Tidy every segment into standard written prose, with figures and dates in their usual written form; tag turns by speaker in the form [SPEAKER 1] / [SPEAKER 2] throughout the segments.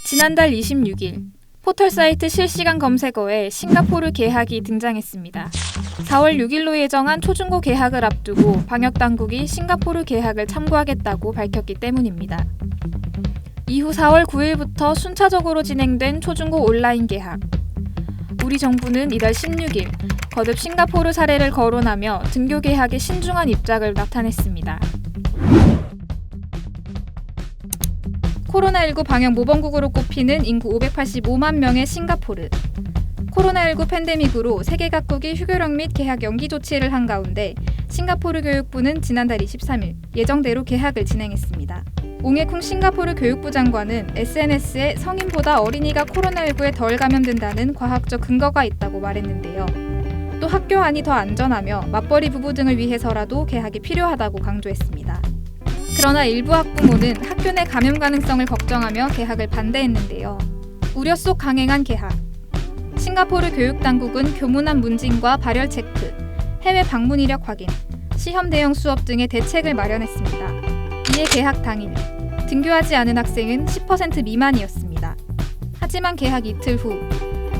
[SPEAKER 1] 지난달 26일 포털사이트 실시간 검색어에 싱가포르 개학이 등장했습니다. 4월 6일로 예정한 초중고 개학을 앞두고 방역당국이 싱가포르 개학을 참고하겠다고 밝혔기 때문입니다. 이후 4월 9일부터 순차적으로 진행된 초중고 온라인 개학. 우리 정부는 이달 16일 거듭 싱가포르 사례를 거론하며 등교 개학에 신중한 입장을 나타냈습니다. 코로나19 방역 모범국으로 꼽히는 인구 585만 명의 싱가포르. 코로나19 팬데믹으로 세계 각국이 휴교령 및 개학 연기 조치를 한 가운데 싱가포르 교육부는 지난달 23일 예정대로 개학을 진행했습니다. 옹해쿵 싱가포르 교육부 장관은 SNS에 성인보다 어린이가 코로나19에 덜 감염된다는 과학적 근거가 있다고 말했는데요. 또 학교 안이 더 안전하며 맞벌이 부부 등을 위해서라도 개학이 필요하다고 강조했습니다. 그러나 일부 학부모는 학교 내 감염 가능성을 걱정하며 개학을 반대했는데요. 우려 속 강행한 개학. 싱가포르 교육당국은 교문안 문진과 발열 체크, 해외 방문 이력 확인, 시험 대응 수업 등의 대책을 마련했습니다. 이에 개학 당일, 등교하지 않은 학생은 10% 미만이었습니다. 하지만 개학 이틀 후,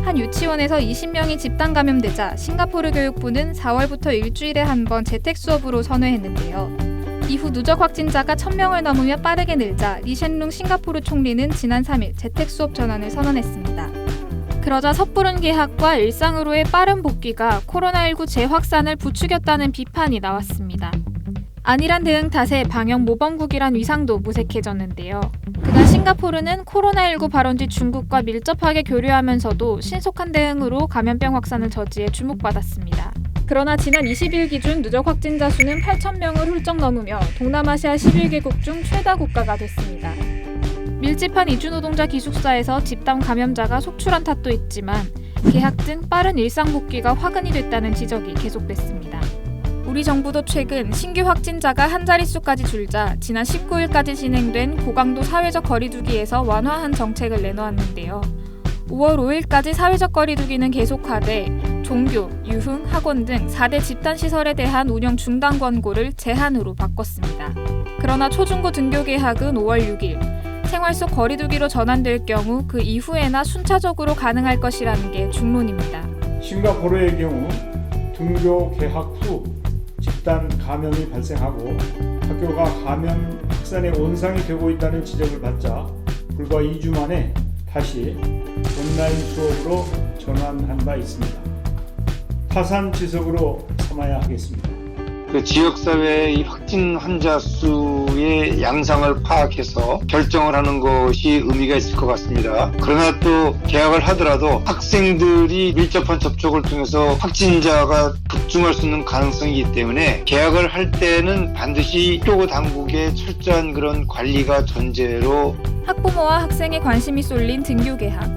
[SPEAKER 1] 한 유치원에서 20명이 집단 감염되자 싱가포르 교육부는 4월부터 일주일에 한 번 재택 수업으로 선회했는데요. 이후 누적 확진자가 1000명을 넘으며 빠르게 늘자 리셴룽 싱가포르 총리는 지난 3일 재택 수업 전환을 선언했습니다. 그러자 섣부른 개학과 일상으로의 빠른 복귀가 코로나19 재확산을 부추겼다는 비판이 나왔습니다. 안일한 대응 탓에 방역 모범국이란 위상도 무색해졌는데요. 그간 싱가포르는 코로나19 발원 뒤 중국과 밀접하게 교류하면서도 신속한 대응으로 감염병 확산을 저지해 주목받았습니다. 그러나 지난 20일 기준 누적 확진자 수는 8,000명을 훌쩍 넘으며 동남아시아 11개국 중 최다 국가가 됐습니다. 밀집한 이주노동자 기숙사에서 집단 감염자가 속출한 탓도 있지만 개학 등 빠른 일상 복귀가 화근이 됐다는 지적이 계속됐습니다. 우리 정부도 최근 신규 확진자가 한 자릿수까지 줄자 지난 19일까지 진행된 고강도 사회적 거리두기에서 완화한 정책을 내놓았는데요. 5월 5일까지 사회적 거리두기는 계속하되 종교, 유흥, 학원 등 4대 집단시설에 대한 운영 중단 권고를 제한으로 바꿨습니다. 그러나 초중고 등교 개학은 5월 6일, 생활 속 거리두기로 전환될 경우 그 이후에나 순차적으로 가능할 것이라는 게 중론입니다.
[SPEAKER 2] 싱가포르의 경우 등교 개학 후 집단 감염이 발생하고 학교가 감염 확산의 온상이 되고 있다는 지적을 받자 불과 2주 만에 다시 온라인 수업으로 전환한 바 있습니다. 타산지석으로 삼아야 하겠습니다.
[SPEAKER 3] 그 지역사회의 이 확진 환자 수의 양상을 파악해서 결정을 하는 것이 의미가 있을 것 같습니다. 그러나 또 개학을 하더라도 학생들이 밀접한 접촉을 통해서 확진자가 급증할 수 있는 가능성이 있기 때문에 개학을 할 때는 반드시 학교 당국의 철저한 그런 관리가 전제로
[SPEAKER 1] 학부모와 학생의 관심이 쏠린 등교 개학.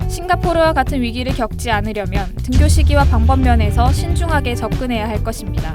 [SPEAKER 1] 싱가포르와 같은 위기를 겪지 않으려면 등교 시기와 방법 면에서 신중하게 접근해야 할 것입니다.